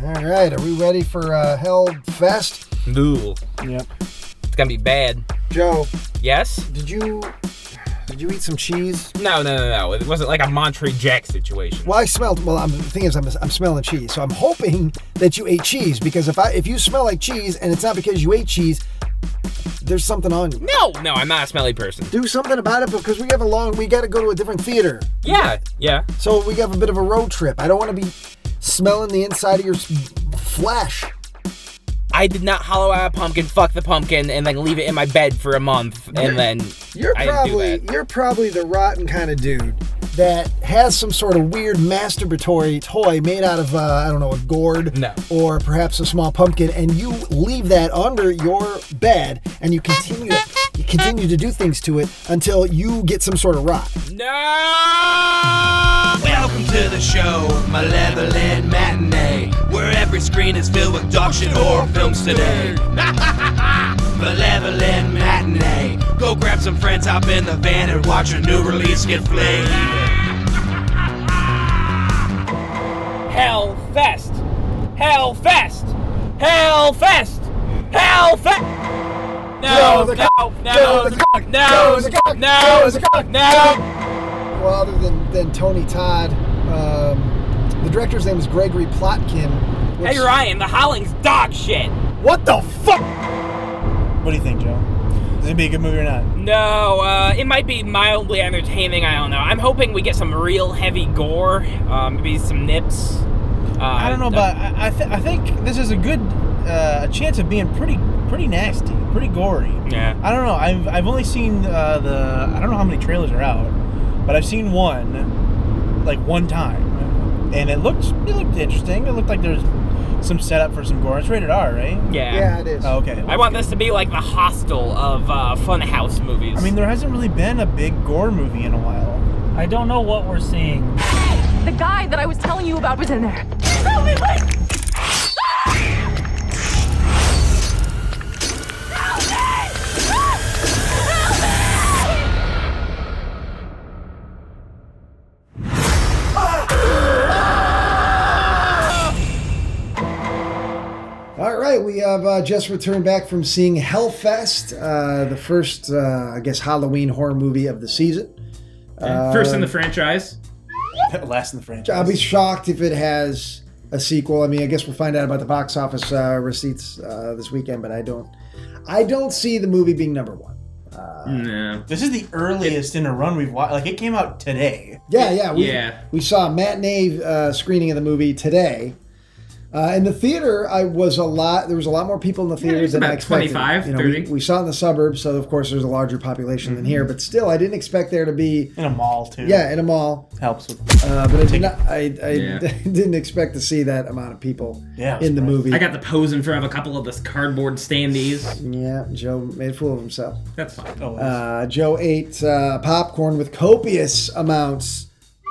All right, are we ready for Hellfest? Ooh. Yep. It's gonna be bad. Joe. Yes? Did you eat some cheese? No. It wasn't like a Monterey Jack situation. Well, I smelled. Well, the thing is, I'm smelling cheese, so I'm hoping that you ate cheese, because if you smell like cheese and it's not because you ate cheese, there's something on you. No, I'm not a smelly person. Do something about it, because we got to go to a different theater. Yeah. So we have a bit of a road trip. I don't want to be smelling the inside of your flesh. I did not hollow out a pumpkin, fuck the pumpkin, and then leave it in my bed for a month, and then you're probably the rotten kind of dude that has some sort of weird masturbatory toy made out of I don't know, a gourd, or perhaps a small pumpkin, and you leave that under your bed, and you continue to do things to it until you get some sort of rot. No! Welcome to the show, Malevolent Matinee, where every screen is filled with dog shit horror films today. Malevolent Matinee, go grab some friends, hop in the van, and watch a new release get flayed. Hellfest! Hellfest! Hellfest! Hellfest! No! Well, other than Tony Todd, the director's name is Gregory Plotkin. Hey Ryan, the Howling's dog shit! What the fuck? What do you think, Joe? Is it be a good movie or not? No, it might be mildly entertaining, I don't know. I'm hoping we get some real heavy gore, maybe some nips. I don't know, but I think this is a good a chance of being pretty nasty, pretty gory. Yeah. I don't know. I've only seen I don't know how many trailers are out, but I've seen one time, and it looked interesting. It looked like there's some setup for some gore. It's rated R, right? Yeah, it is. Oh, okay. I want this to be like the Hostel of Funhouse movies. I mean, there hasn't really been a big gore movie in a while. I don't know what we're seeing. The guy that I was telling you about was in there. Help me, wait! Help me! All right, we have just returned back from seeing Hellfest, the first, I guess, Halloween horror movie of the season. First in the franchise. Last in the franchise. I'll be shocked if it has a sequel. I mean, I guess we'll find out about the box office receipts this weekend, but I don't see the movie being number one. No. This is the earliest in a run we've watched. Like, it came out today. Yeah. We saw a matinee screening of the movie today. In the theater, there was a lot more people in the theaters than I expected. 25, 30. We saw it in the suburbers, so of course there's a larger population than here, but still, I didn't expect there to be... In a mall, too. Yeah, in a mall. Helps with... But I didn't expect to see that amount of people in the movie. I got the pose in front of a couple of this cardboard standees. Yeah, Joe made a fool of himself. That's fine. Joe ate popcorn with copious amounts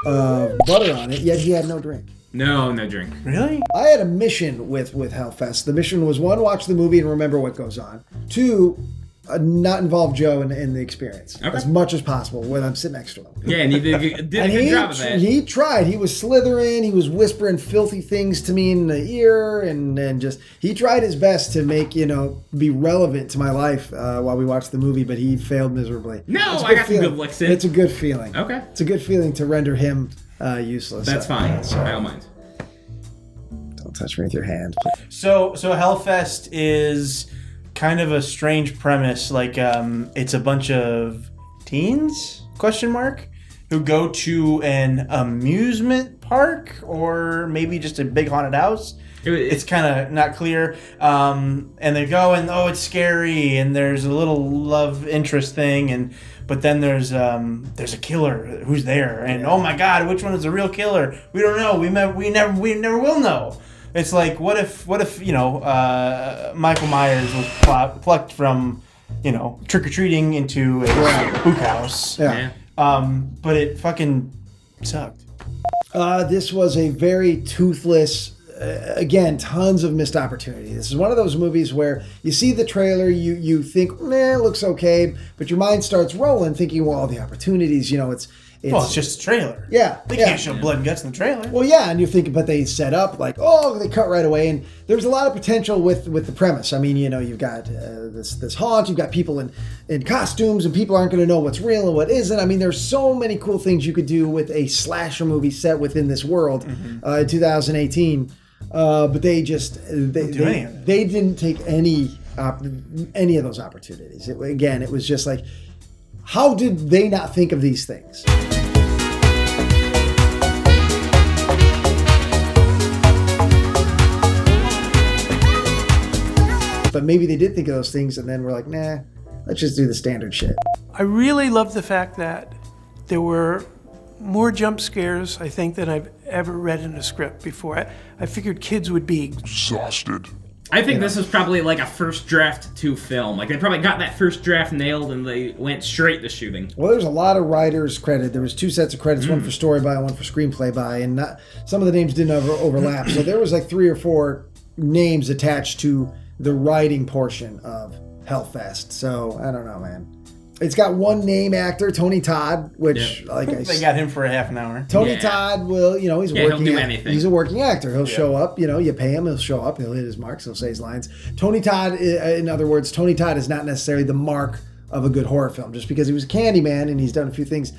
of butter on it, yet he had no drink. No drink. Really? I had a mission with Hellfest. The mission was, 1, watch the movie and remember what goes on. 2, not involve Joe in the experience as much as possible when I'm sitting next to him. Yeah, and he did a good job of that. He tried. He was slithering. He was whispering filthy things to me in the ear, and just he tried his best to make be relevant to my life while we watched the movie, but he failed miserably. No, I got some good licks in. It's a good feeling. Okay, it's a good feeling to render him useless. That's fine. I don't mind. Don't touch me with your hand. So Hellfest is kind of a strange premise. Like, it's a bunch of teens, who go to an amusement park or maybe just a big haunted house. It's kind of not clear. And they go and, it's scary, and there's a little love interest thing, but then there's a killer who's there, and oh my God, which one is the real killer? We don't know. We never will know. It's like, what if Michael Myers was plucked from trick or treating into a spook house? Yeah. But it fucking sucked. This was a very toothless. Again, tons of missed opportunity. This is one of those movies where you see the trailer, you think, it looks okay, but your mind starts rolling, thinking, well, all the opportunities, It's just a trailer. Yeah. They can't show blood and guts in the trailer. Well, yeah, and you think, but they set up like, oh, they cut right away, and there's a lot of potential with the premise. I mean, you've got this haunt, you've got people in costumes, and people aren't going to know what's real and what isn't. I mean, there's so many cool things you could do with a slasher movie set within this world in 2018. But they didn't take any of those opportunities. It was just like, how did they not think of these things? But maybe they did think of those things, and then we're like, nah, let's just do the standard shit. I really love the fact that there were more jump scares, I think, than I've ever read in a script before. I figured kids would be exhausted. I think this is probably like a first draft to film. Like, they probably got that first draft nailed and they went straight to shooting. Well, there's a lot of writers credit. There was 2 sets of credits, one for story by, one for screenplay by, and some of the names didn't overlap. So there was like 3 or 4 names attached to the writing portion of Hellfest. So, I don't know, man. It's got one name actor, Tony Todd, which they got him for a half an hour. Tony Todd will, he's working. He'll do anything. He's a working actor. He'll show up. You pay him. He'll show up. He'll hit his marks. He'll say his lines. Tony Todd, in other words, Tony Todd is not necessarily the mark of a good horror film. Just because he was a Candyman and he's done a few things,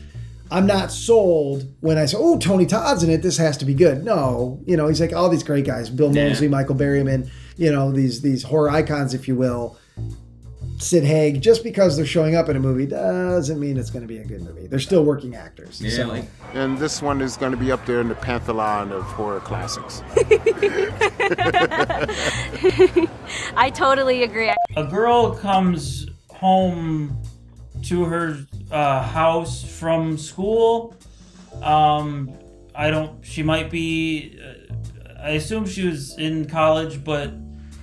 I'm not sold when I say, "Oh, Tony Todd's in it. This has to be good." No, he's like all these great guys: Bill Moseley, Michael Berryman. These horror icons, if you will. Sid Haig, just because they're showing up in a movie doesn't mean it's going to be a good movie. They're still working actors. Yeah, so. And this one is going to be up there in the pantheon of horror classics. I totally agree. A girl comes home to her house from school. She might be, I assume she was in college, but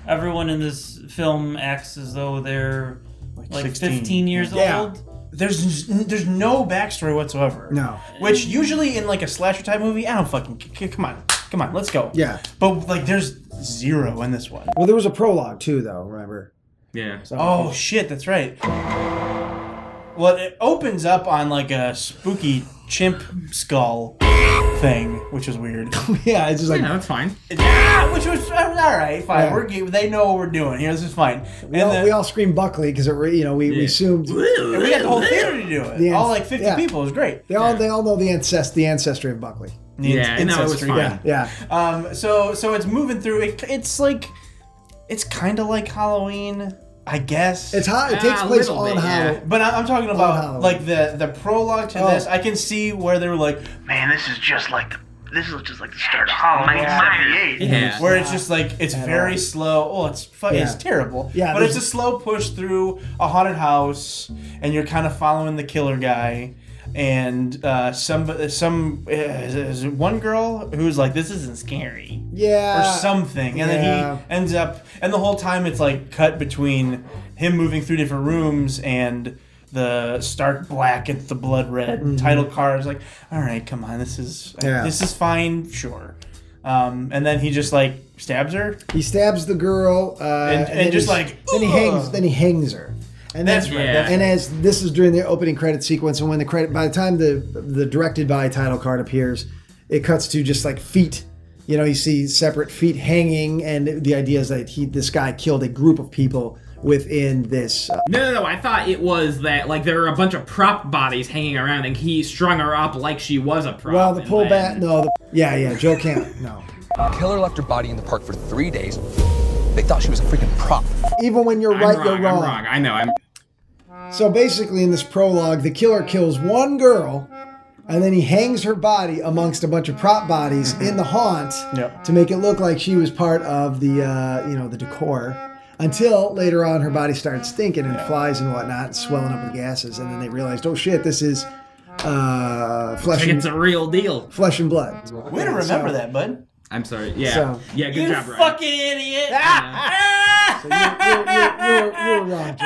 everyone in this film acts as though they're like 15 years old. There's no backstory whatsoever. No. Which usually in like a slasher type movie, I don't fucking come on, let's go. Yeah. But like there's 0 in this one. Well, there was a prologue too, though. Remember? Yeah. So, shit, that's right. Well, it opens up on like a spooky chimp skull thing, which was weird. Yeah, it's just like that's fine. Which was all right, fine. Yeah. They know what we're doing here. This is fine. We all screamed Buckley because we assumed. And we got the whole theater to do it. All like 50 people. It was great. They all know the ancestry of Buckley. It was fine. Yeah. So it's moving through. It's kind of like Halloween. I guess it's hot. It takes place on Halloween, but I'm talking about like the prologue to this. I can see where they were like, "Man, this is just like the start of Halloween '78." Where it's just like it's very slow. Oh, it's terrible. Yeah, but it's a slow push through a haunted house, and you're kind of following the killer guy. And one girl who's like, this isn't scary, or something, and then he ends up, and the whole time it's like cut between him moving through different rooms and the stark black and the blood red title card. It's like, all right, come on, this is fine, sure. And then he just like stabs her. He stabs the girl, and just like then he hangs her. And that's right. And as this is during the opening credit sequence, and when by the time the directed by title card appears, it cuts to just like feet. You see separate feet hanging, and the idea is that this guy killed a group of people within this. No. I thought it was that like there were a bunch of prop bodies hanging around, and he strung her up like she was a prop. Well, the pullback, Joe can't. No. Killer left her body in the park for 3 days. They thought she was a freaking prop. Even when you're right, you're wrong. I'm wrong. I know. So basically, in this prologue, the killer kills one girl, and then he hangs her body amongst a bunch of prop bodies in the haunt to make it look like she was part of the, the decor. Until later on, her body started stinking and flies and whatnot, and swelling up with gases, and then they realized, oh shit, this is flesh. It's a real deal. Flesh and blood. Way to remember that, bud. I'm sorry. Yeah. Good job, Ryan. You fucking idiot. So you were wrong, Joe.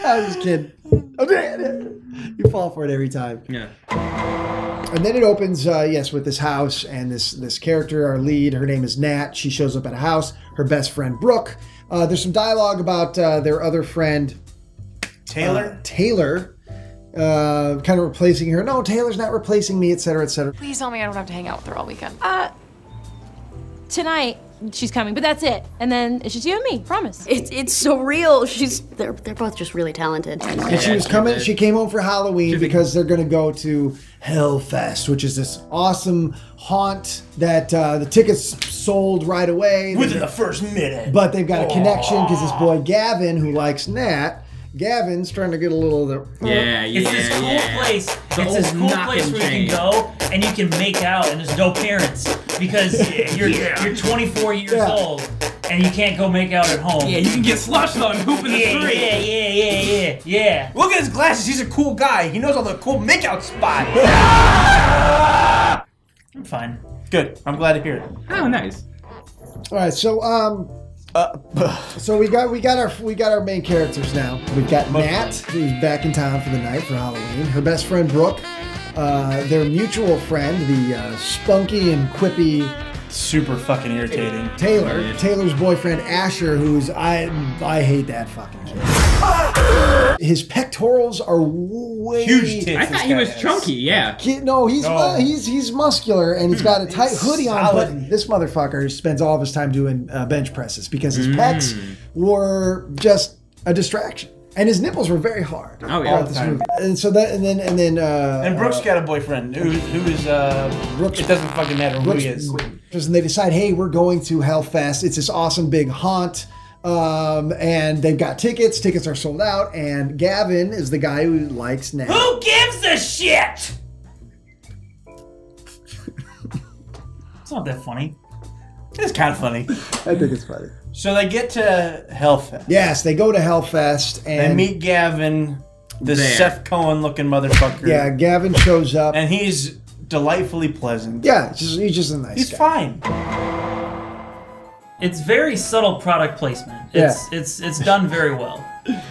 I was just kidding. You fall for it every time. Yeah. And then it opens, with this house and this character, our lead. Her name is Nat. She shows up at a house. Her best friend, Brooke. There's some dialogue about their other friend, Taylor, kind of replacing her. No, Taylor's not replacing me, etc., etc. Please tell me I don't have to hang out with her all weekend. Tonight she's coming, but that's it. And then it's just you and me, promise. It's so real. They're both just really talented. And she was coming. She came home for Halloween because they're going to go to Hellfest, which is this awesome haunt that the tickets sold right away within the first minute. But they've got a connection because this boy Gavin, who likes Nat, Gavin's trying to get a little of the... It's this cool place. It's this cool place where you can go and you can make out and there's no parents because you're 24 years old and you can't go make out at home. Yeah, you can get slushed on and hoop in the street. Yeah. Look at his glasses. He's a cool guy. He knows all the cool makeout spots. I'm fine. Good. I'm glad to hear it. Oh, nice. All right, so so we got our main characters now. We've got Nat, who's back in town for the night for Halloween. Her best friend Brooke, their mutual friend, the spunky and quippy, super fucking irritating Taylor. Taylor's boyfriend Asher, who's I hate that fucking kid. His pectorals are way huge tits. I thought he was chunky. Yeah. No, he's muscular and he's got a tight hoodie on. But this motherfucker spends all of his time doing bench presses because his pecs were just a distraction. And his nipples were very hard. Oh yeah, this movie. And so that, and then Brooke's got a boyfriend who is Brooks. It doesn't fucking matter who he is. And they decide, hey, we're going to Hellfest. It's this awesome big haunt, and they've got tickets. Tickets are sold out, and Gavin is the guy who likes Nat. Who gives a shit? It's not that funny. It's kind of funny. I think it's funny. So they get to Hellfest. Yes, they go to Hellfest and they meet Gavin, the Seth Cohen looking motherfucker. Yeah, Gavin shows up. And he's delightfully pleasant. Yeah, he's just a nice guy. He's fine. It's very subtle product placement. It's done very well.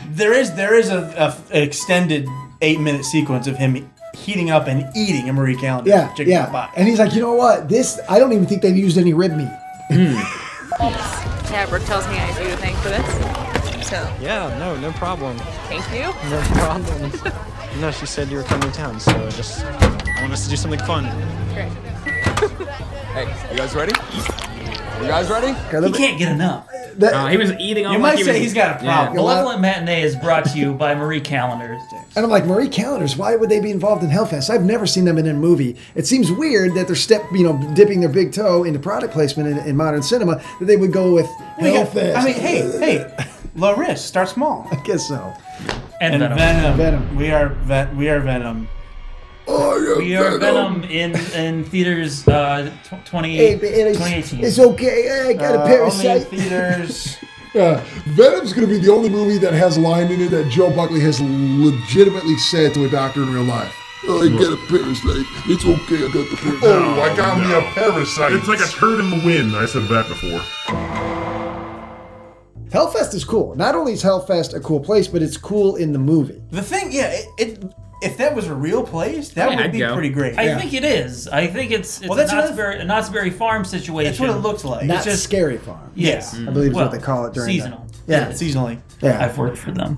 There is a extended 8-minute sequence of him heating up and eating a Marie Callender's chicken pot pie. And he's like, you know what? This, I don't even think they've used any rib meat. Yeah, Brooke tells me I do thank for this. So. Yeah, no problem. Thank you. No problem. No, she said you were coming to town, so I want us to do something fun. Great. Hey, you guys ready? You guys ready? He can't get enough. He was eating on. You might say he's got a problem. Malevolent Matinee is brought to you by Marie Callender's. And I'm like, Marie Callender's, why would they be involved in Hellfest? I've never seen them in a movie. It seems weird that they're dipping their big toe into product placement in modern cinema, that they would go with Hellfest. I mean, hey, low risk, start small. I guess so. And Venom. We are Venom. We are Venom in theaters 2018. It's okay. I got a parasite. Only in theaters. Venom's going to be the only movie that has a line in it that Joe Buckley has legitimately said to a doctor in real life. Oh, I got a parasite. It's okay, I got the parasite. Oh, I got me a parasite. It's like a turd in the wind. I said that before. Hellfest is cool. Not only is Hellfest a cool place, but it's cool in the movie. The thing, if that was a real place, that would be pretty great. I think it is. I think it's a Knott's Berry Farm situation. That's what it looks like. Not just Scary Farm. Yes. I believe is what they call it during seasonal. Seasonally. Yeah. I've worked for them.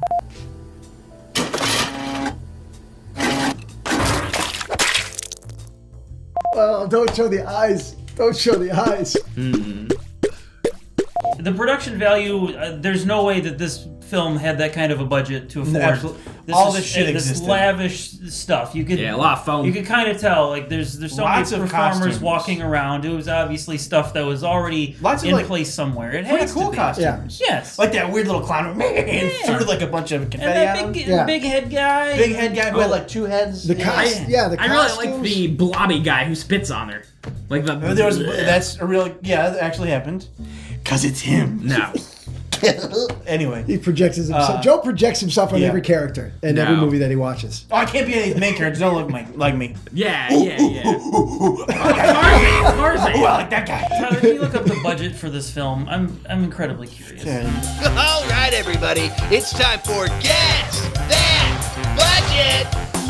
Well, don't show the eyes. Don't show the eyes. The production value, there's no way that this film had that kind of a budget to afford. Absolutely. All this shit this existed. Lavish stuff. You could, a lot of foam. You could kind of tell, like there's so Lots many of performers costumes. walking around. It was obviously stuff that was already in place somewhere. It pretty has cool to be. costumes. Yeah. Yes. Like that weird little clown and threw like a bunch of confetti at him. Big head guy. Big head guy who had like two heads. The costumes. I really like the blobby guy who spits on her. Like that's a real that actually happened. Cause it's him. No. Anyway, he projects himself. Joe projects himself on every character in every movie that he watches. Oh, I can't be any of the main characters. Don't look like me. Yeah. Well, like that guy. Tyler, can you look up the budget for this film? I'm incredibly curious. All right, everybody, it's time for Guess That Budget.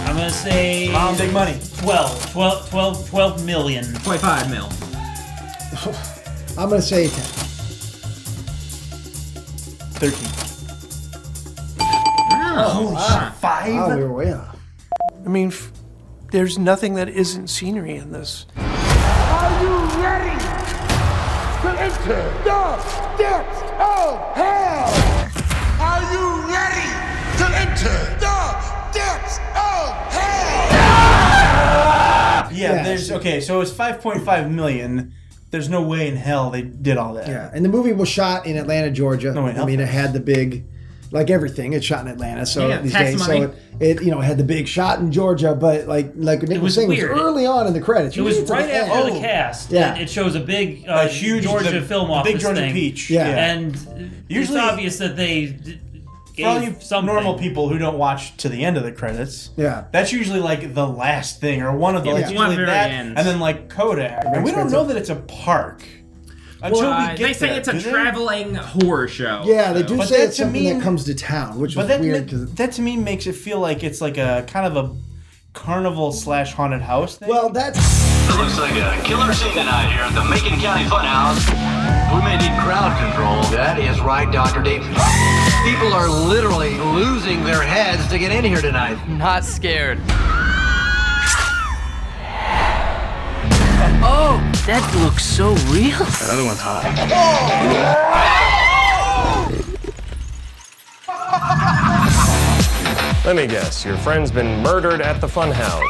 I'm gonna say big money. 12 million. 25 mil. I'm gonna say 10. 13. Holy shit, 5? Oh, we were way off. I mean, there's nothing that isn't scenery in this. Are you ready to enter the depths of hell? Are you ready to enter the depths of hell? Yeah, there's okay. So it's 5.5 million. There's no way in hell they did all that. Yeah, and the movie was shot in Atlanta, Georgia. No way, I mean, it had the big, like everything, it's shot in Atlanta. So these days, money. so it had the big shot in Georgia. But like Nick was saying, weird. it was early on in the credits. It was right after the cast. Yeah. It shows a big, huge Georgia film office big Georgia thing. peach. Yeah. And Usually- it's obvious that they For all you gave something. normal people who don't watch to the end of the credits, Yeah. that's usually like the last thing or one of the Yeah, like it's usually one that, very end. and then like Kodak. And we don't know that it's a park until we get they say there. it's a Do they? traveling horror show. Yeah, they do But say that it's to something me- that comes to town, which But was that, weird. 'Cause that to me makes it feel like it's like a kind of a carnival / haunted house thing. well, that's It looks like a killer scene tonight here at the Macon County Funhouse. We may need crowd control. That is right, Dr. D. People are literally losing their heads to get in here tonight. Not scared. Oh, that looks so real. That other one's hot. Let me guess, your friend's been murdered at the funhouse.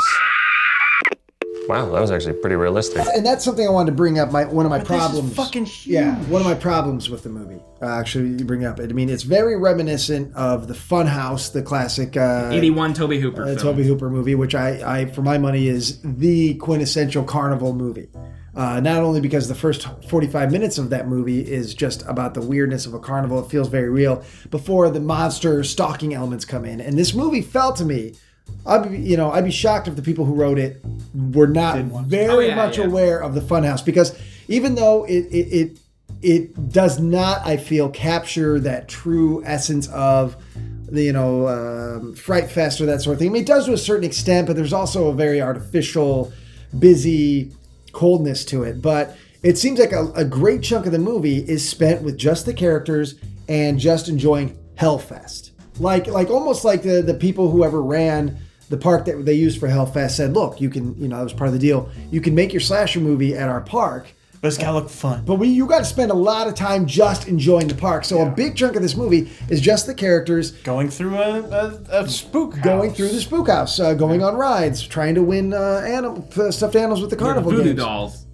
Wow, that was actually pretty realistic. and that's something I wanted to bring up. One of my problems. This is fucking huge. Yeah, one of my problems with the movie. Actually, you bring it up. I mean, it's very reminiscent of the Funhouse, the classic 81 Tobe Hooper film. Tobe Hooper movie, which I, for my money, is the quintessential carnival movie. Not only because the first 45 minutes of that movie is just about the weirdness of a carnival, it feels very real, before the monster stalking elements come in. And this movie felt to me, I'd be shocked if the people who wrote it were not very much aware of the Funhouse, because even though it does not, I feel, capture that true essence of the Fright Fest or that sort of thing. I mean, it does to a certain extent, but there's also a very artificial, busy coldness to it. But it seems like a great chunk of the movie is spent with just the characters and just enjoying Hellfest. Like almost like the people who ever ran the park that they used for Hellfest said, look, you can, that was part of the deal. You can make your slasher movie at our park, but it's gotta look fun. But you got to spend a lot of time just enjoying the park. So a big chunk of this movie is just the characters going through a spook house. Going through the spook house, going on rides, trying to win stuffed animals with the carnival voodoo games. dolls.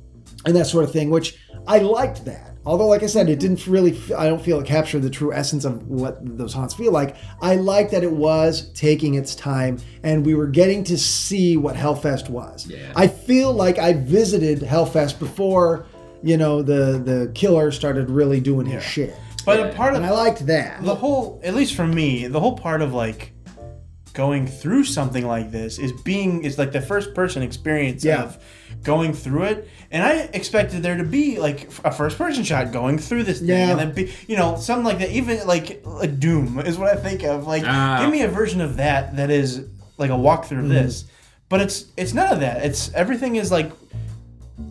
And that sort of thing, which I liked that. Although, like I said, it didn't really, I don't feel it captured the true essence of what those haunts feel like. I like that it was taking its time and we were getting to see what Hellfest was. Yeah. I feel like I visited Hellfest before, the killer started really doing his shit. But a part of, and I liked that. The whole, at least for me, the whole part of like going through something like this is like the first person experience of going through it. And I expected there to be like a first person shot going through this thing and then be, something like that. Even like a Doom is what I think of. Like, give me a version of that is like a walkthrough of this. But it's none of that. Everything is like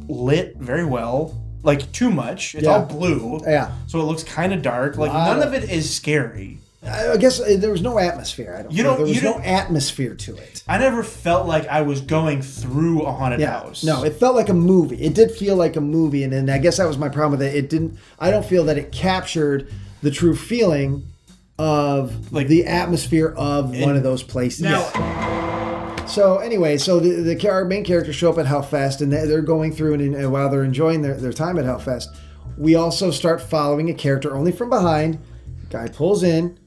lit very well. Like too much. It's all blue. Yeah. So it looks kind of dark. Like none of it is scary. I guess there was no atmosphere. There was no atmosphere to it. I never felt like I was going through a haunted house. No, it felt like a movie. It did feel like a movie, and then I guess that was my problem with it. It didn't. I don't feel that it captured the true feeling of like the atmosphere of one of those places. So anyway, our main characters show up at Hellfest, and they're going through, and while they're enjoying their time at Hellfest, we also start following a character only from behind. Guy pulls in,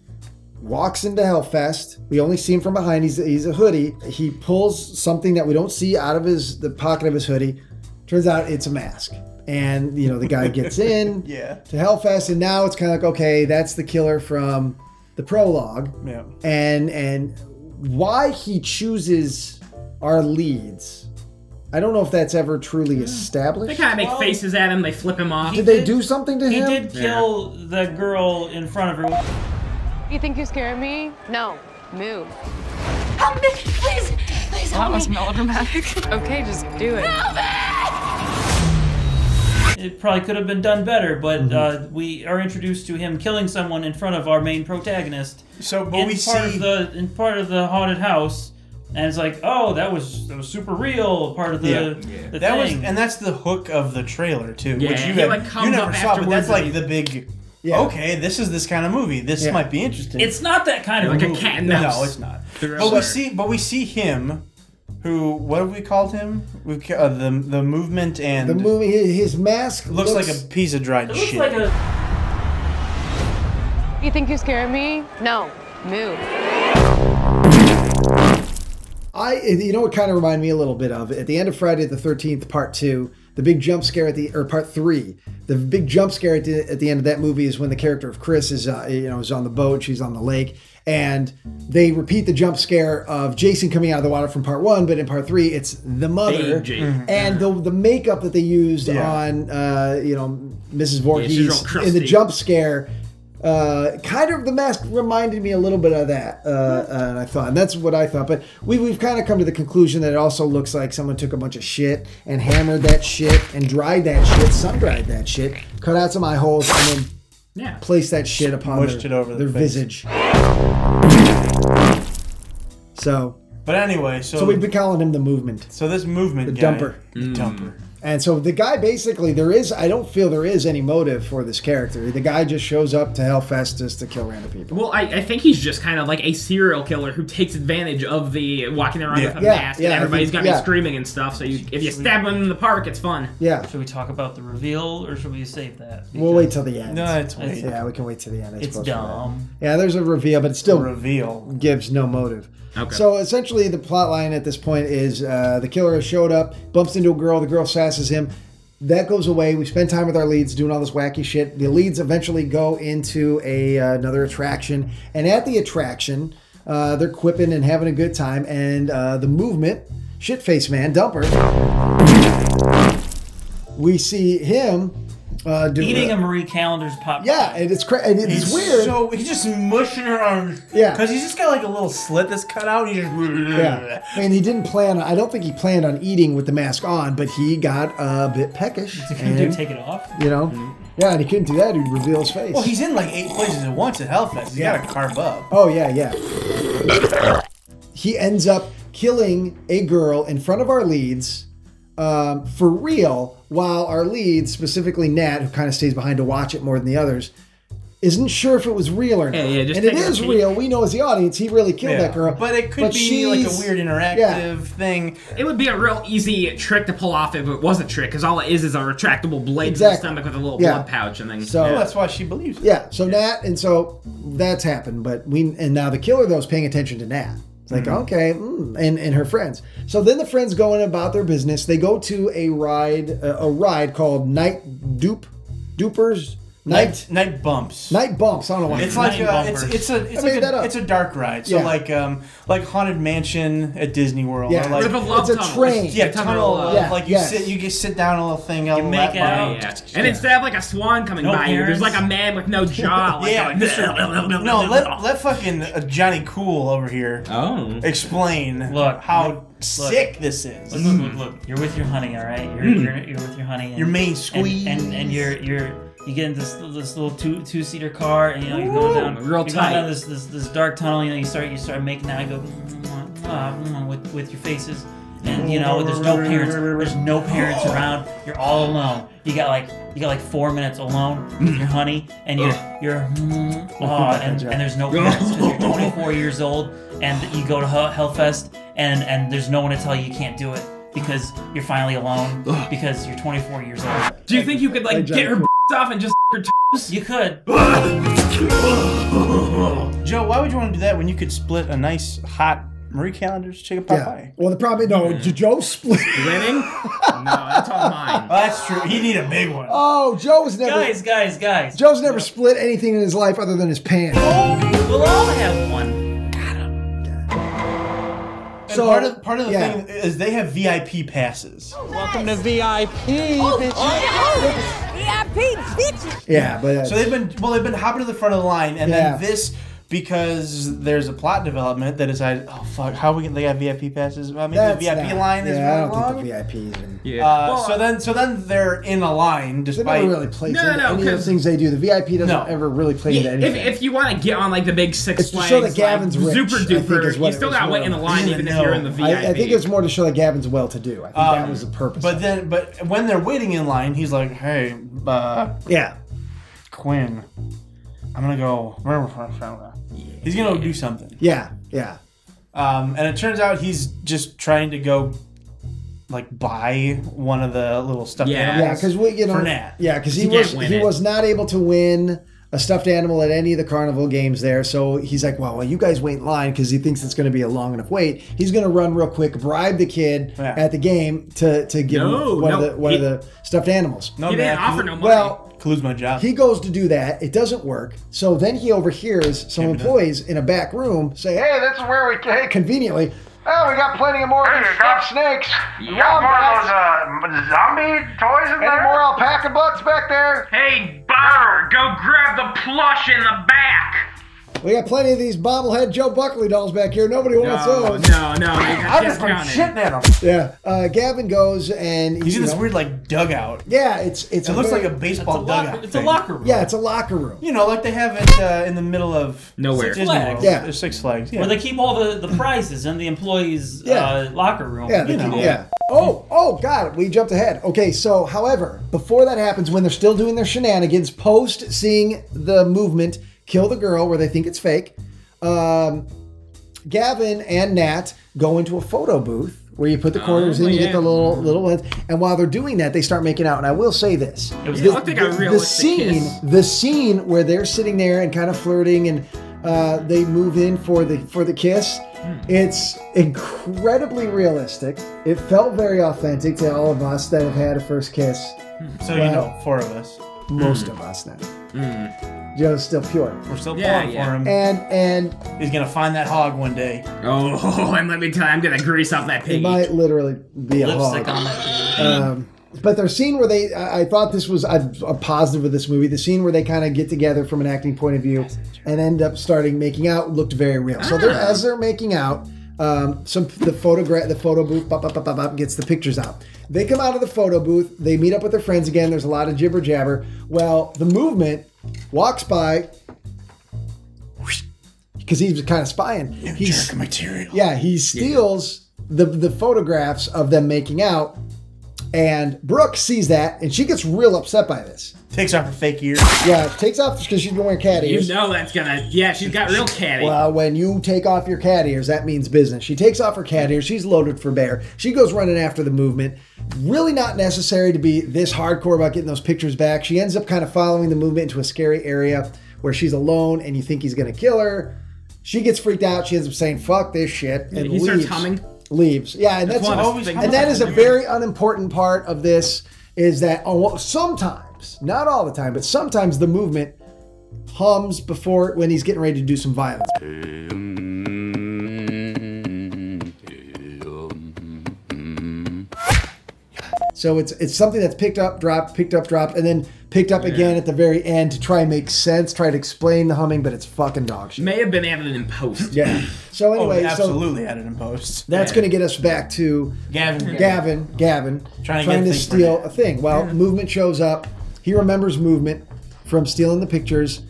walks into Hellfest. We only see him from behind. He's a hoodie. He pulls something that we don't see out of the pocket of his hoodie. Turns out it's a mask. And the guy gets in to Hellfest, and now it's kind of like, okay, that's the killer from the prologue. Yeah. And why he chooses our leads, I don't know if that's ever truly established. They kind of make faces at him. They flip him off. Did they do something to him? He did kill the girl in front of her. You think you scared me? No. Move. Help me, please, please help That was me. melodramatic. Okay, just do it. it probably could have been done better, but we are introduced to him killing someone in front of our main protagonist. So, but we see in part of the haunted house, and it's like, oh, that was super real. Part of the thing. And that's the hook of the trailer too, Yeah, which you comes never up saw. But that's afterwards like the big. Yeah. Okay, this is this kind of movie. This might be interesting. It's not that kind of like movie. a cat and mouse. No, it's not. But we see him. Who? What have we called him? We've the movement and the movie. His mask looks like a piece of dried shit. Looks like a. You think you're scaring me? No. Move. You know what kind of reminded me a little bit of at the end of Friday the 13th Part 2, the big jump scare or Part 3, the big jump scare at the end of that movie is when the character of Chris is is on the boat, she's on the lake, and they repeat the jump scare of Jason coming out of the water from Part 1, but in Part 3 it's the mother and the makeup that they used on Mrs. Voorhees in the jump scare. Kind of the mask reminded me a little bit of that, and that's what I thought. But we've kind of come to the conclusion that it also looks like someone took a bunch of shit and hammered that shit and dried that shit, sun-dried that shit, cut out some eye holes, and then placed that shit upon their visage. So, but anyway, so we've been calling him the movement. So this movement, the dumper, the dumper. And so the guy basically, I don't feel there is any motive for this character. The guy just shows up to Hellfest just to kill random people. Well, I think he's just kind of like a serial killer who takes advantage of the walking around with a mask and everybody's got to be screaming and stuff. So if you stab him in the park, it's fun. Yeah. Should we talk about the reveal or should we save that? We'll wait till the end. No, we can wait till the end. It's dumb. Yeah, there's a reveal, but it still gives no motive. Okay. So essentially the plot line at this point is the killer has showed up, bumps into a girl, the girl sasses him. That goes away. We spend time with our leads doing all this wacky shit. The leads eventually go into another attraction. And at the attraction, they're quipping and having a good time. And the movement, shit-faced man, Dumper, we see him eating a Marie Callender's popcorn. Yeah, and it's weird. So he's just mushing her on. Yeah, because he's just got like a little slit that's cut out. And he just and he didn't plan. I don't think he planned on eating with the mask on, but he got a bit peckish. Dude, take it off. Yeah, and he couldn't do that. He'd reveal his face. Well, he's in like 8 places at once at Hellfest. He's got to carve up. Oh yeah. He ends up killing a girl in front of our leads. For real, while our lead, specifically Nat, who kind of stays behind to watch it more than the others, isn't sure if it was real or not. And it is real. We know as the audience, he really killed that girl. But it could be like a weird interactive thing. It would be a real easy trick to pull off if it was a trick, because all it is a retractable blade to the stomach with a little blood pouch and then. So that's why she believes it. Yeah. So Nat, and so that's happened. But now the killer though is paying attention to Nat. It's like, okay, and her friends. So then the friends go in about their business. They go to a ride called Night Bumps. Night Bumps. I don't know why. It's like it's a dark ride. So like Haunted Mansion at Disney World. Yeah, or it's a train. Yeah, tunnel. Like you sit down in a little thing. You make out. And instead of like a swan coming by you, there's like a man with no jaw. Let fucking Johnny Cool over here explain how sick this is. Look. You're with your honey, all right? You're with your honey. Your main squeeze. And you get in this little two-seater car, and you go down real tight. Down this dark tunnel. You start making out. You go with your faces, and there's no parents. There's no parents around. You're all alone. You got like 4 minutes alone with your honey, and and there's no parents because you're 24 years old, and you go to Hellfest, and there's no one to tell you can't do it because you're finally alone because you're 24 years old. Do you think you could get her off and just her toes? You could. Joe, why would you want to do that when you could split a nice hot Marie Callender's chicken pot pie? Well, the problem Joe split. Splitting? No, that's all mine. Well, that's true. He need a big one. Oh, Joe's never. Guys. Joe's never split anything in his life other than his pants. We'll all have one. So part of the thing is they have VIP passes. Welcome to VIP, bitches. VIP, bitches. Yeah, but so they've been hopping to the front of the line, and then this because there's a plot development that decided, oh fuck, how we they got VIP passes? I mean, the VIP line is really long. I don't think the VIP even. So then they're in a line despite. They never really play any of the things they do. The VIP doesn't ever really play into anything. If you want to get on like the big Six Flags, show that Gavin's rich, super duper, you still got to wait in the line even if you're in the VIP. I think it's more to show that Gavin's well-to-do. I think that was the purpose. But when they're waiting in line, he's like, hey, Quinn, I'm gonna go. He's gonna go do something. Yeah. And it turns out he's just trying to go, like, buy one of the little stuffed animals. For Nat. Yeah, because he was not able to win a stuffed animal at any of the carnival games there. So he's like, well, you guys wait in line because he thinks it's going to be a long enough wait. He's going to run real quick, bribe the kid at the game to give him one of the stuffed animals. He didn't offer no money. Well, lose my job. He goes to do that. It doesn't work. So then he overhears some employees in a back room say, hey, this is where conveniently, oh, we got plenty of more stuffed snakes. You got more of those zombie toys in there? Any more alpaca butts back there? Hey, Butler, go grab the plush in the back. We got plenty of these bobblehead Joe Buckley dolls back here. Nobody wants those. No. I'm just shitting at him. Yeah. Gavin goes and he's in this weird like dugout. Yeah, it looks like a baseball dugout. It's a locker room. Yeah, it's a locker room. You know, like they have it in the middle of nowhere. Disney World. Yeah, there's Six Flags. Yeah. Where they keep all the prizes in the employees' locker room. Yeah, Oh, God, we jumped ahead. Okay, so, however, before that happens, when they're still doing their shenanigans, post seeing the movement kill the girl where they think it's fake, Gavin and Nat go into a photo booth where you put the quarters in, you get the little ones, and while they're doing that, they start making out. And I will say this: the scene where they're sitting there and kind of flirting, and they move in for the kiss. It's incredibly realistic. It felt very authentic to all of us that have had a first kiss. So you know, 4 of us, most of us now. Joe's still pure. We're still pulling for him. And he's going to find that hog one day. Oh, and let me tell you, I'm going to grease up that pig. It might literally be a hog. On that but their scene where I thought this was a positive of this movie, the scene where they kind of get together from an acting point of view and end up making out looked very real. So as they're making out, the photo booth gets the pictures out. They come out of the photo booth, they meet up with their friends again, there's a lot of jibber jabber. Well, the movement walks by because he's kind of spying. Jerk material. Yeah, he steals the photographs of them making out, and Brooke sees that, and she gets real upset by this. Takes off her fake ears. Yeah, takes off because she's been wearing cat ears. You know that's gonna. Yeah, she's got real cat ears. Well, when you take off your cat ears, that means business. She takes off her cat ears. She's loaded for bear. She goes running after the movement. Really not necessary to be this hardcore about getting those pictures back. She ends up kind of following the movement into a scary area where she's alone and you think he's going to kill her. She gets freaked out. She ends up saying, fuck this shit, and he starts humming. Leaves. Yeah, and that is a very unimportant part of this, is that sometimes, not all the time, but sometimes the movement hums when he's getting ready to do some violence. So it's something that's picked up, dropped, and then picked up again at the very end to try and make sense, try to explain the humming, but it's fucking dog shit. May have been added in post. Yeah. So anyway, absolutely added in post. That's going to get us back to Gavin trying to steal a thing. Well, Movement shows up. He remembers Movement from stealing the pictures.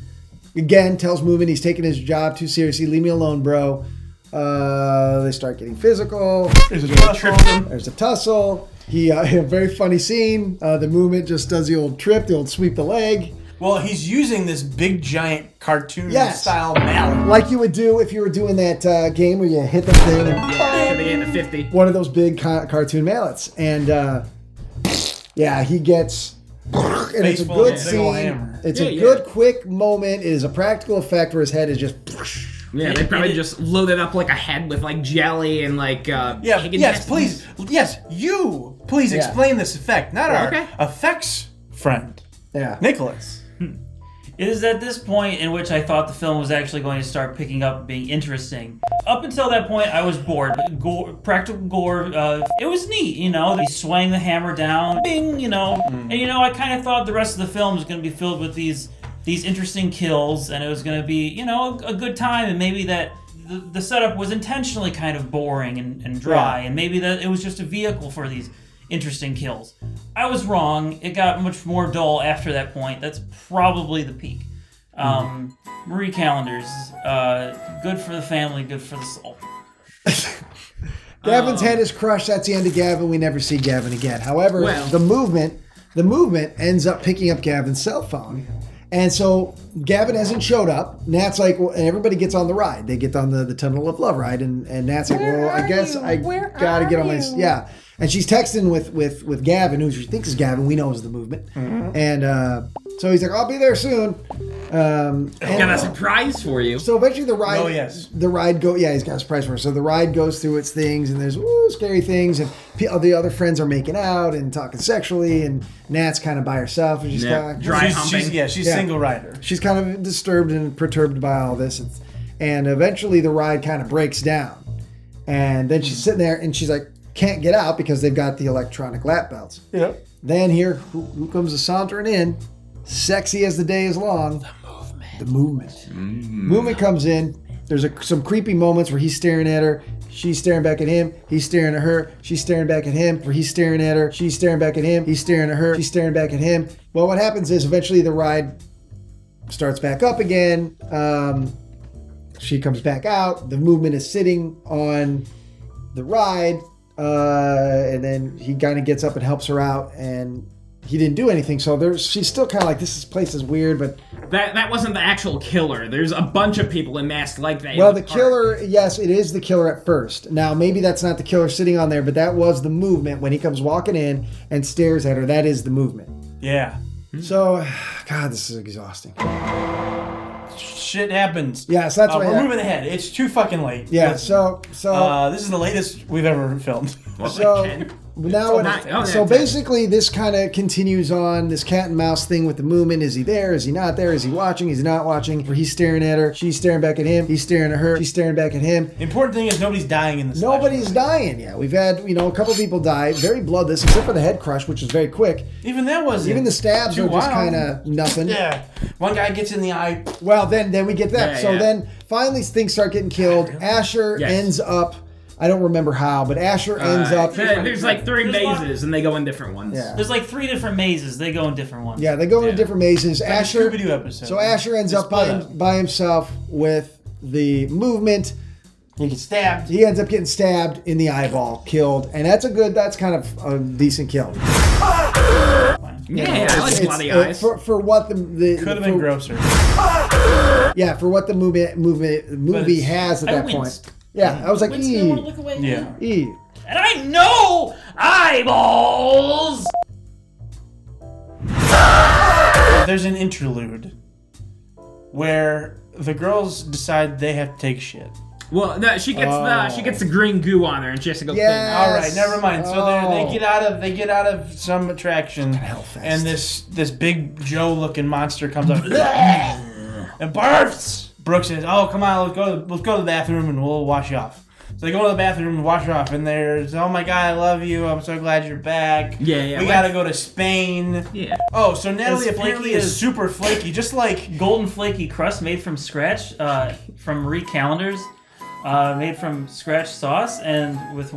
Again, tells Movement he's taking his job too seriously. Leave me alone, bro. They start getting physical. There's a tussle. A very funny scene. The Movement just does the old trip, the old sweep the leg. Well, he's using this big giant cartoon style mallet. Like you would do if you were doing that game where you hit the thing and in the 50. One of those big cartoon mallets. And he gets... And it's a good scene. It's a good, quick moment. It is a practical effect where his head is just... Yeah, they probably just loaded up like a head with like jelly and like please explain this effect, not our effects friend. Yeah, Nicholas. It is at this point in which I thought the film was actually going to start picking up and being interesting. Up until that point, I was bored. Practical gore, it was neat, you know. He's swaying the hammer down, bing, you know. And, you know, I kind of thought the rest of the film was going to be filled with these these interesting kills, and it was going to be, you know, a good time, and maybe that the setup was intentionally kind of boring and dry, and maybe that it was just a vehicle for these interesting kills. I was wrong. It got much more dull after that point. That's probably the peak. Marie Callender's, good for the family, good for the soul. Gavin's head is crushed. That's the end of Gavin. We never see Gavin again. However, the movement ends up picking up Gavin's cell phone. And so Gavin hasn't showed up. Nat's like, well, and everybody gets on the ride. They get on the Tunnel of Love ride. And Nat's like, well, I guess I got to get on my... Yeah. And she's texting with Gavin, who she thinks is Gavin. We know is the movement. And so he's like, I'll be there soon. I've got a surprise for you. So eventually the ride... Oh, yes. The ride he's got a surprise for her. So the ride goes through its things, and there's scary things, and the other friends are making out and talking sexually, and Nat's kind of by herself. And she's kind of... Dry humping. She's single rider. She's kind of disturbed and perturbed by all this. And eventually the ride kind of breaks down. And then she's sitting there, and she's like, can't get out because they've got the electronic lap belts. Yep. Then here, who comes sauntering in, sexy as the day is long. The movement. Movement comes in. There's some creepy moments where he's staring at her. She's staring back at him. He's staring at her. She's staring back at him. Where he's staring at her. She's staring back at him. He's staring at her. She's staring back at him. Well, what happens is eventually the ride starts back up again. She comes back out. The movement is sitting on the ride. And then he kind of gets up and helps her out, and he didn't do anything. So she's still kind of like, this place is weird, but that wasn't the actual killer. There's a bunch of people in masks like that. Well, the killer, yes, it is the killer at first. Now, maybe that's not the killer sitting on there, but that was the movement when he comes walking in and stares at her. That is the movement. Yeah. So, God, this is exhausting. Shit happens. Yeah, so that's why we're moving ahead. It's too fucking late. Yeah, so this is the latest we've ever filmed. So basically this kind of continues on, this cat and mouse thing with the movement. Is he there? Is he not there? Is he watching? Is he not watching? Where he's staring at her, she's staring back at him, he's staring at her, she's staring back at him. The important thing is nobody's dying in this. Nobody's dying yet. We've had, a couple people die, very bloodless, except for the head crush, which is very quick. Even that wasn't. Even the stabs are just kind of nothing. Yeah. One guy gets in the eye. Well, then we get that. Then finally things start getting killed. Asher ends up, I don't remember how, but Asher ends up... There's like 3 mazes, and they go in different ones. Yeah. There's like 3 different mazes. They go in different ones. Yeah, they go in different mazes. Like Asher... Scooby-Doo episode. So Asher ends up by himself with the movement. He gets stabbed. He ends up getting stabbed in the eyeball, killed. And that's kind of a decent kill. Yeah, I like bloody eyes. For what the could have been grosser. Yeah, for what the movie has at that point. Yeah, I was like, Yeah. E. And I know eyeballs. There's an interlude where the girls decide they have to take shit. Well, no, she gets the green goo on her, and she has to go clean. All right, never mind. So they get out of some attraction, and this big Joe-looking monster comes up and barfs. Brooke says, "Oh, come on, let's go to the bathroom and we'll wash you off." So they go to the bathroom and wash her off, and there's, "Oh my God, I love you. I'm so glad you're back. Yeah. We gotta go to Spain." Yeah. Oh, so Natalie apparently is super flaky, just like golden flaky crust made from scratch, from Marie Callender's. Made from scratch sauce and with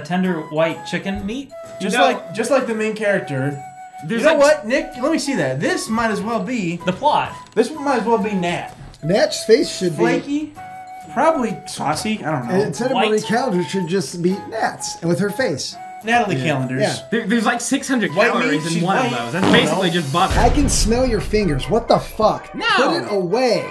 tender white chicken meat. Just like the main character. You know what, Nick? Let me see that. This might as well be the plot. This might as well be Nat. Nat's face should flaky, probably saucy. I don't know. Instead of Marie Callender, should just be Nat's, and with her face. Natalie Callender's. Yeah. There's like 600 calories in one of those. That's basically just butter. I can smell your fingers. What the fuck? No. Put it away.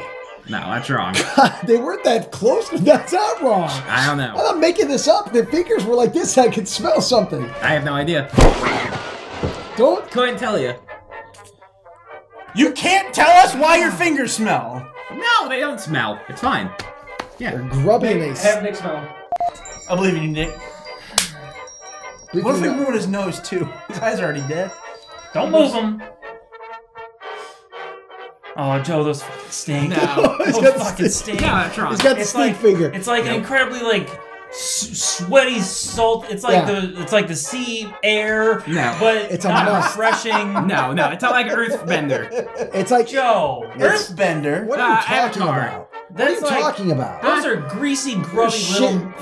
No, that's wrong. God, they weren't that close. That's not wrong. I don't know. I'm not making this up. Their fingers were like this. I could smell something. I have no idea. Couldn't tell you. You can't tell us why your fingers smell. No, they don't smell. It's fine. Yeah. They're grubby and they have Nick smell. I believe in you, Nick. What if we ruin his nose too? His eyes are already dead. Don't move him. Oh, Joe, those fucking stink. No. Those fucking stink. Yeah, that's wrong. He's got the stink finger. It's like an incredibly sweaty salt. It's like the sea air. No, but it's not refreshing. No, it's not like Earthbender. It's like Joe. Earthbender. What are you talking about? What are you talking about? Those are greasy, grubby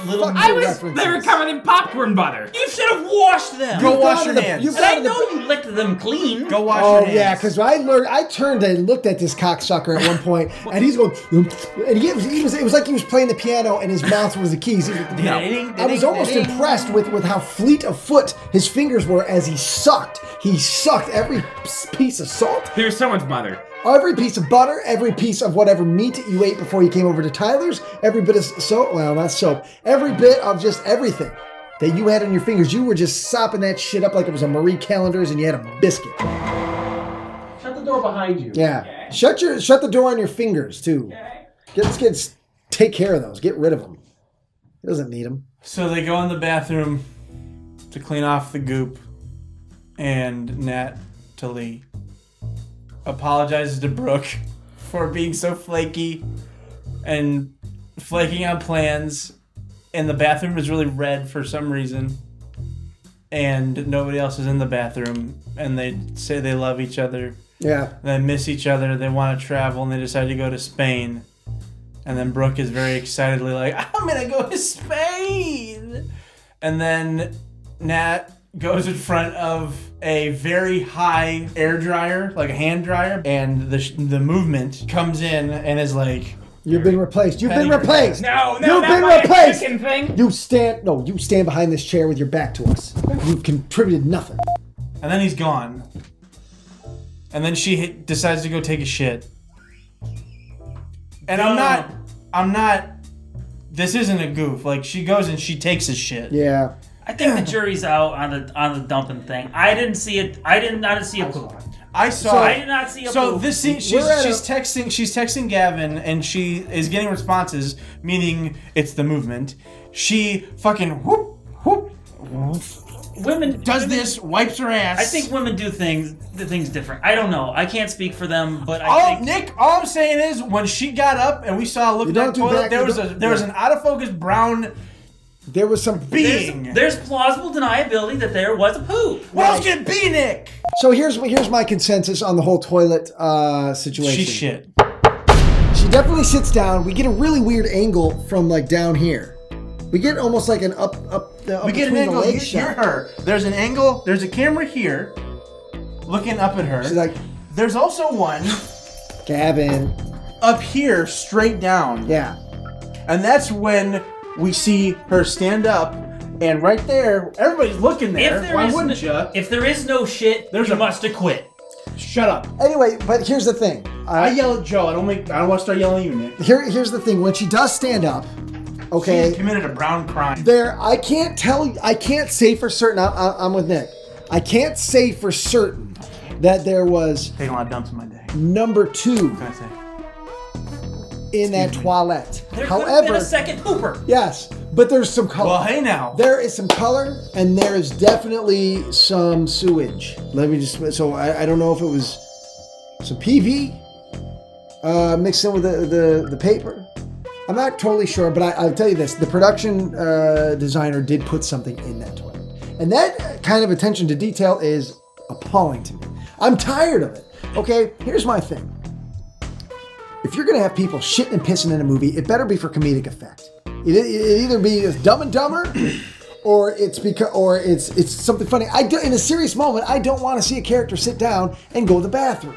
little. They were covered in popcorn butter. You should have washed them. Go wash your hands. And I know you licked them clean. Go wash your hands. Oh yeah, because I turned and looked at this cocksucker at one point, and he's going, and it was like he was playing the piano, and his mouth was the keys. I was almost impressed with how fleet of foot his fingers were as he sucked. He sucked every piece of salt. There's so much butter. Every piece of butter, every piece of whatever meat you ate before you came over to Tyler's, every bit of soap, well, not soap, every bit of just everything that you had on your fingers, you were just sopping that shit up like it was a Marie Callender's and you had a biscuit. Shut the door behind you. Yeah. Okay. Shut the door on your fingers, too. Okay. Take care of those. Get rid of them. He doesn't need them. So they go in the bathroom to clean off the goop, and Natalie apologizes to Brooke for being so flaky and flaking on plans, and the bathroom is really red for some reason, and nobody else is in the bathroom, and they say they love each other. Yeah. They miss each other, they want to travel, and they decide to go to Spain. And then Brooke is very excitedly like, I'm gonna go to Spain! And then Nat goes in front of a very high air dryer, like a hand dryer, and the movement comes in and is like, You've been replaced. You've been replaced. No, You've been replaced. Thing. You stand behind this chair with your back to us. You've contributed nothing. And then he's gone. And then she decides to go take a shit. And I'm not. This isn't a goof. Like, she goes and she takes a shit. Yeah. I think the jury's out on the dumping thing. I didn't see it. I did not see a poop. I did not see a poop. So this scene, she's texting Gavin, and she is getting responses, meaning it's the movement. She fucking whoop whoop. Women this, wipes her ass. I think women do things different. I don't know. I can't speak for them, but Nick, all I'm saying is when she got up and we saw her look at that toilet, there was an out of focus brown. There was some being. There's plausible deniability that there was a poop. What else can it be, Nick? So here's my consensus on the whole toilet situation. She shit. She definitely sits down. We get a really weird angle from like down here. We get almost like an up we get an angle. Hear her. There's an angle. There's a camera here, looking up at her. She's like, there's also one, Gavin, up here, straight down. Yeah. And that's when we see her stand up, and right there, everybody's looking there. Why wouldn't you? If there is no shit, you must have quit. Shut up. Anyway, but here's the thing. I yell at Joe. I don't want to start yelling at you, Nick. Here's the thing. When she does stand up, okay, she committed a brown crime. I can't say for certain. I'm with Nick. I can't say for certain that there was taking a lot of dumps in my day. Number 2 What can I say? In that toilet. There could have been a second pooper. Yes, but there's some color. Well, hey now. There is some color, and there is definitely some sewage. Let me just. So I don't know if it was some PV mixed in with the paper. I'm not totally sure, but I'll tell you this: the production designer did put something in that toilet, and that kind of attention to detail is appalling to me. I'm tired of it. Okay, here's my thing. If you're gonna have people shitting and pissing in a movie, it better be for comedic effect. It either be Dumb and Dumber, or it's something funny. In a serious moment, I don't want to see a character sit down and go to the bathroom.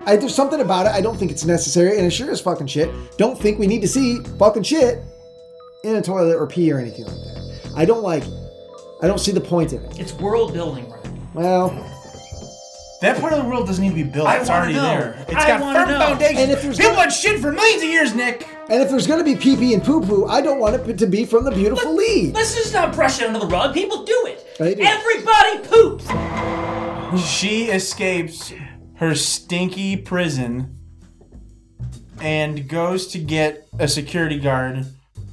There's something about it. I don't think it's necessary, and it sure is fucking shit. Don't think we need to see fucking shit in a toilet or pee or anything like that. I don't like it. I don't see the point of it. It's world building, right? Well. That part of the world doesn't need to be built. It's already there. It's got firm foundation. And if there's people want shit for millions of years, Nick. And if there's going to be pee-pee and poo-poo, I don't want it to be from the beautiful lead. Let's just not brush it under the rug. People do it. They do. Everybody poops. She escapes her stinky prison and goes to get a security guard.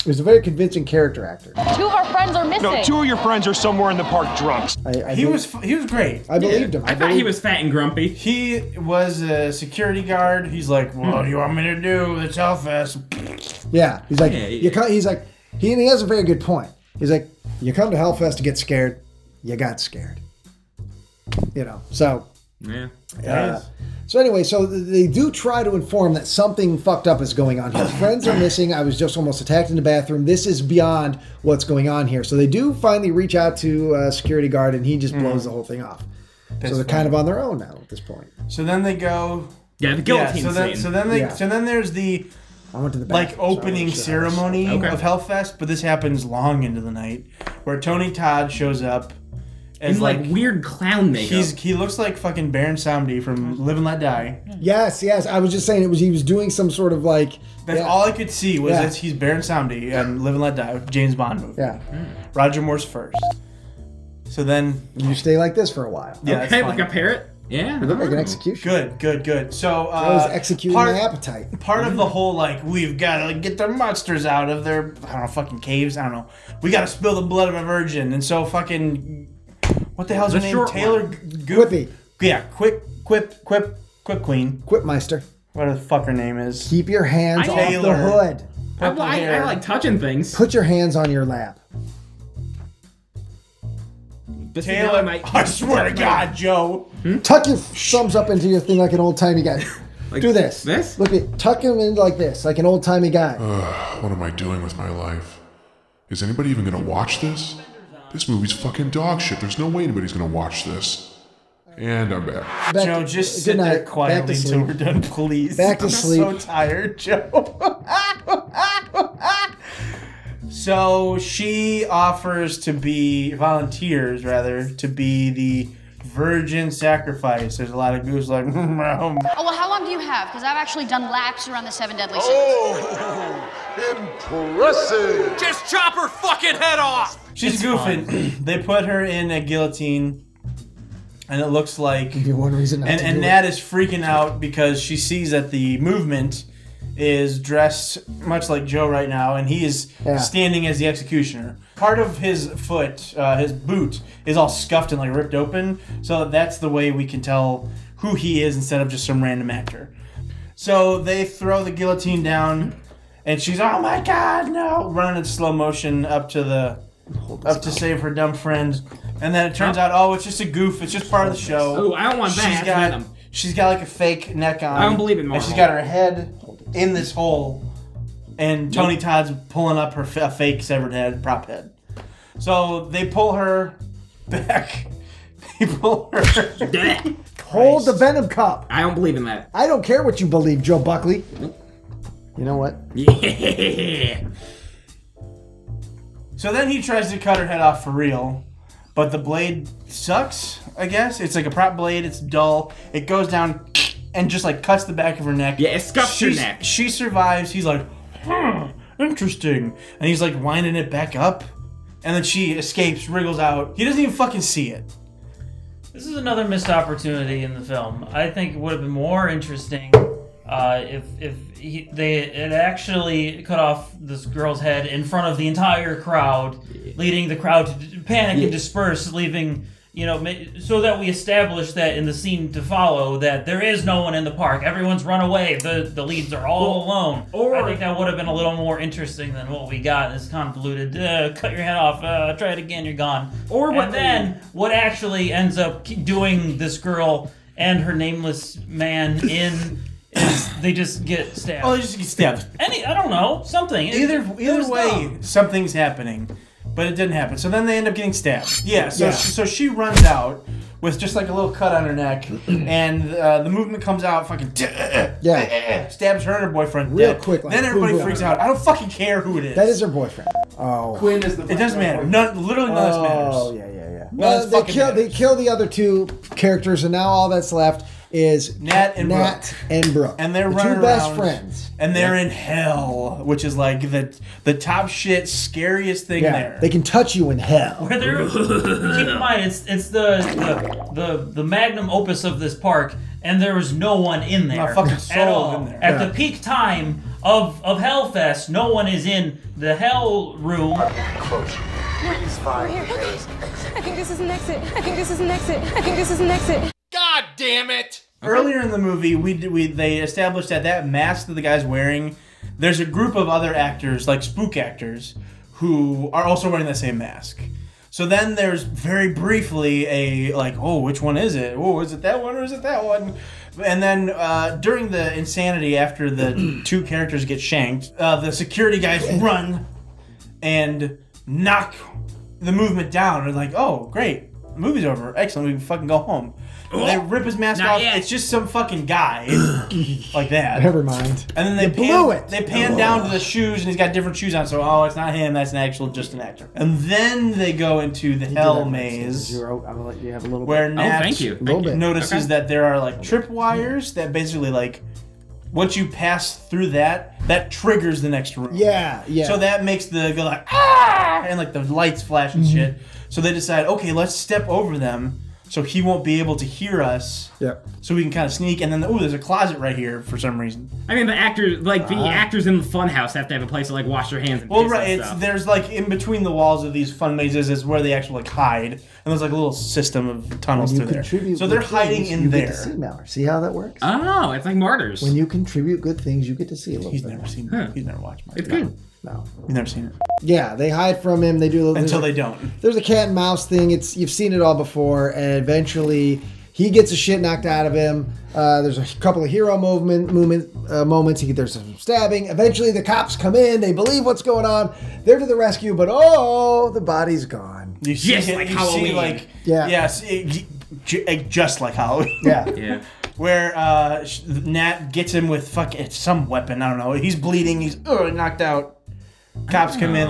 He was a very convincing character actor. 2 of our friends are missing. No, 2 of your friends are somewhere in the park drunks. He was great. I believed him. I thought he was fat and grumpy. He was a security guard. He's like, what do you want me to do? It's Hellfest. Yeah. He's like, he's like, He has a very good point. He's like, you come to Hellfest to get scared, you got scared. You know, so... Yeah. So anyway, so they do try to inform that something fucked up is going on here. Friends are missing. I was just almost attacked in the bathroom. This is beyond what's going on here. So they do finally reach out to a security guard, and he just blows the whole thing off. So they're kind of on their own now at this point. So then they go... Yeah, the guillotine scene. So then there's the... I went to the bathroom, opening ceremony of Hellfest, but this happens long into the night, where Tony Todd shows up. He's like weird clown makeup. He looks like fucking Baron Samedi from Live and Let Die. Yes. I was just saying he was doing some sort of like... That's all I could see was that he's Baron Samedi and Live and Let Die, James Bond movie. Yeah. Roger Moore's first. So then... You stay like this for a while. Yeah, okay, like a parrot? Yeah. You look like an execution. Good. So... I was executing my appetite. Part of the whole, like, we've got to get their monsters out of their, I don't know, fucking caves. I don't know. We got to spill the blood of a virgin. And so fucking... What the hell's her name? Taylor... Quippy. Yeah, Quip Queen. Quipmeister. What the fuck her name is. Keep your hands off the hood. I like touching things. Put your hands on your lap. Taylor, I swear to God, Joe. Tuck your thumbs up into your thing like an old-timey guy. Do this. This? Look at... Tuck him in like this, like an old-timey guy. What am I doing with my life? Is anybody even gonna watch this? This movie's fucking dog shit. There's no way anybody's gonna watch this. And I'm back. Joe, just sit there quietly until we're done, please. Back to sleep. I'm so tired, Joe. So she volunteers to be the virgin sacrifice. There's a lot of goose like... Oh, well, how long do you have? Because I've actually done laps around the 7 deadly sins. Oh, impressive. Just chop her fucking head off! She's goofing. They put her in a guillotine, and it looks like... Give you one reason not to And do Nat is freaking out because she sees that the movement is dressed much like Joe right now, and he is standing as the executioner. Part of his foot, his boot, is all scuffed and like ripped open, so that's the way we can tell who he is instead of just some random actor. So they throw the guillotine down, and she's, oh my God, no! Running in slow motion up to save her dumb friend, and then it turns out, oh, it's just a goof. It's just part of the show. Oh, I don't want that. She's got like a fake neck on. I don't believe in Marvel. And she's got her head in this hole, and Tony Todd's pulling up her fake severed head, prop head. So they pull her back. They pull her. Hold the Venom cup. I don't believe in that. I don't care what you believe, Joe Buckley. You know what? Yeah. So then he tries to cut her head off for real, but the blade sucks, I guess. It's like a prop blade. It's dull. It goes down and just like cuts the back of her neck. Yeah, it scuffs her neck. She survives. He's like, interesting. And he's like winding it back up. And then she escapes, wriggles out. He doesn't even fucking see it. This is another missed opportunity in the film. I think it would have been more interesting if they had actually cut off this girl's head in front of the entire crowd, leading the crowd to panic and disperse, leaving, so that we establish that in the scene to follow that there is no one in the park. Everyone's run away. The leads are all alone. I think that would have been a little more interesting than what we got. This convoluted, cut your head off, try it again, you're gone. What actually ends up doing this girl and her nameless man in is they just get stabbed. Oh, they just get stabbed. I don't know, something. Either way, something's happening. But it didn't happen. So then they end up getting stabbed. Yeah, so she runs out with just like a little cut on her neck, and the movement comes out, fucking stabs her and her boyfriend real quick. Then everybody freaks out. I don't fucking care who it is. That is her boyfriend. Oh, Quinn is the. It doesn't matter. Literally none of this matters. Oh yeah. Well, they kill the other two characters, and now all that's left is Nat and Brooke. And they're the running two best around, friends. And they're in hell, which is like the top shit, scariest thing there. They can touch you in hell. Keep in mind, it's the magnum opus of this park, and there was no one in there Not fucking soul at all. in there. At the peak time of Hellfest, no one is in the hell room. He's fine. I think this is an exit. I think this is an exit. God damn it! Earlier in the movie, they established that mask that the guy's wearing, there's a group of other actors, like spook actors, who are also wearing the same mask. So then there's very briefly a like, oh, which one is it? Oh, is it that one or is it that one? And then during the insanity after the two characters get shanked, the security guys run and knock the movement down. And like, oh, great. The movie's over. Excellent. We can fucking go home. They rip his mask off. Yet. It's just some fucking guy like that. Never mind. And then they pan down to the shoes, and he's got different shoes on. So, oh, it's not him. That's just an actor. And then they go into the hell maze, I'm gonna let you have a little where bit. Nat thank you. notices that there are like trip wires that basically like once you pass through that triggers the next room. Yeah. So that makes the go like ah, and like the lights flash and shit. So they decide, okay, let's step over them. So he won't be able to hear us. Yeah. So we can kind of sneak, and then there's a closet right here for some reason. I mean, the actors in the funhouse have to have a place to like wash their hands and well, piss right. and stuff. There's like in between the walls of these fun mazes is where they actually like hide, and there's like a little system of tunnels through there. So they're hiding in there. Get to see Mallory. See how that works? Oh, it's like Martyrs. When you contribute good things, you get to see a little bit. He's never seen. He's never watched Martyrs. It's good. No. You've never seen it. Yeah, they hide from him. They do until they don't. There's a cat and mouse thing. You've seen it all before, and eventually he gets the shit knocked out of him. There's a couple of hero moments. There's some stabbing. Eventually, the cops come in. They believe what's going on. They're to the rescue, but the body's gone. You see just like Halloween. Just like Halloween. Yeah. Where Nat gets him with it's some weapon. I don't know. He's bleeding. He's knocked out. Cops come in,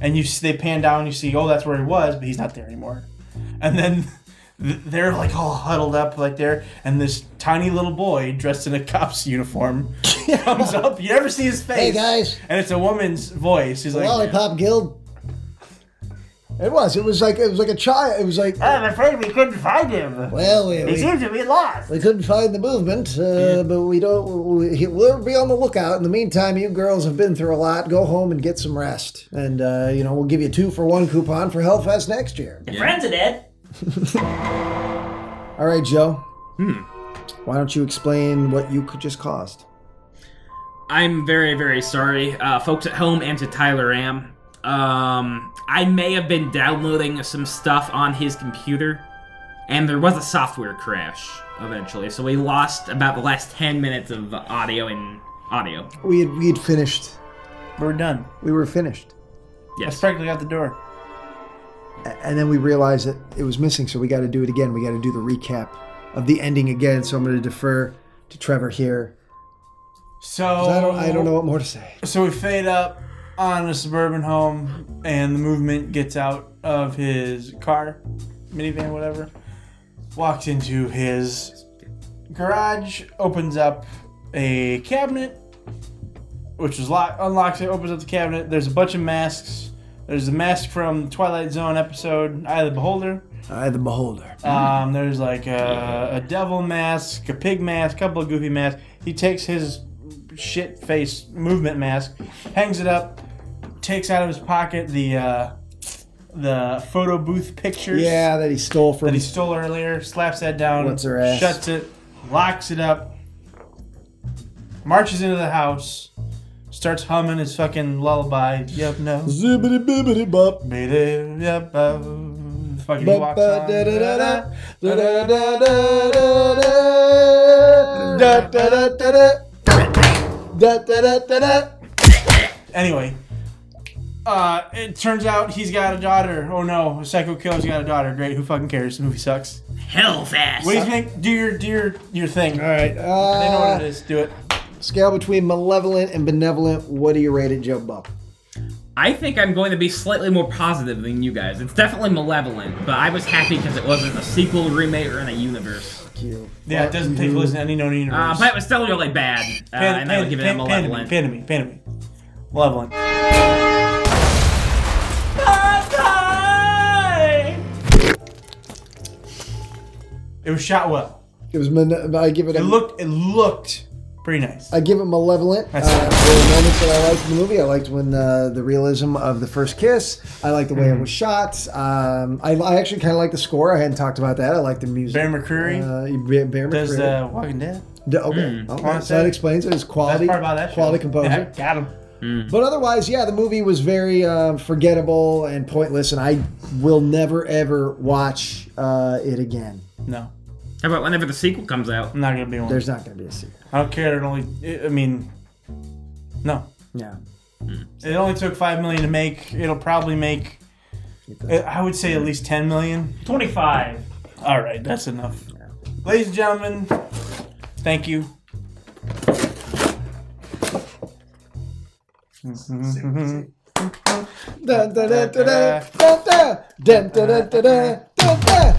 and they pan down. You see, that's where he was, but he's not there anymore. And then they're like all huddled up like there, and this tiny little boy dressed in a cop's uniform comes up. You never see his face. Hey guys, and it's a woman's voice. He's like, Lollipop Guild. It was like a child. It was like I'm afraid we couldn't find him. Well, he seems to be lost. We couldn't find the movement, but we'll be on the lookout. In the meantime, you girls have been through a lot. Go home and get some rest, and we'll give you 2-for-1 coupon for Hellfest next year. Your friends are dead. All right, Joe. Why don't you explain what you just caused? I'm very, very sorry, folks at home, and to Tyler Am. I may have been downloading some stuff on his computer, and there was a software crash eventually, so we lost about the last 10 minutes of audio. We had finished. We were done. We were finished. Yes. That's practically out the door. And then we realized that it was missing, so we got to do it again. We got to do the recap of the ending again, so I'm going to defer to Trevor here. So I don't know what more to say. So we fade up on a suburban home, and the movement gets out of his car, minivan, whatever, walks into his garage, opens up a cabinet, which is locked, unlocks it, opens up the cabinet. There's a bunch of masks. There's a mask from the Twilight Zone episode, Eye of the Beholder. Eye of the Beholder. There's like a devil mask, a pig mask, a couple of goofy masks. He takes his shit face movement mask, hangs it up, takes out of his pocket the photo booth pictures. Yeah, that he stole earlier. Slaps that down. What's her ass? Shuts it. Locks it up. Marches into the house. Starts humming his fucking lullaby. Yep, no. Zibbity bibbity bop. Yep, fucking he walks on. Anyway, it turns out he's got a daughter. Oh no, Psycho Killer's got a daughter. Great, who fucking cares? The movie sucks. Hellfest. What do you think? Do your thing. All right. They know what it is. Do it. Scale between malevolent and benevolent. What do you rate it, Joe Buck? I think I'm going to be slightly more positive than you guys. It's definitely malevolent, but I was happy because it wasn't a sequel, remake, or in a universe. Yeah, it doesn't take place in any known universe. But it was still really bad, and I would give it a malevolent. Pan to me. Malevolent. It was shot well. It was. I give it. It looked pretty nice. I give it malevolent. There were moments that I liked in the movie. I liked when the realism of the first kiss. I liked the way it was shot. I actually kind of like the score. I hadn't talked about that. I like the music. Bear McCreary. Bear McCreary. Does Walking Dead. Okay. So that explains it. It's quality. That's part about that show. Quality composer. Yeah, got him. But otherwise, yeah, the movie was very forgettable and pointless, and I will never, ever watch it again. No. How about whenever the sequel comes out? Not going to be one. There's not going to be a sequel. I don't care. No. Yeah. It only took $5 million to make. It'll probably make, I would say, at least $10 million. 25. All right, that's enough. Yeah. Ladies and gentlemen, thank you. Da da da da da da da da da da da.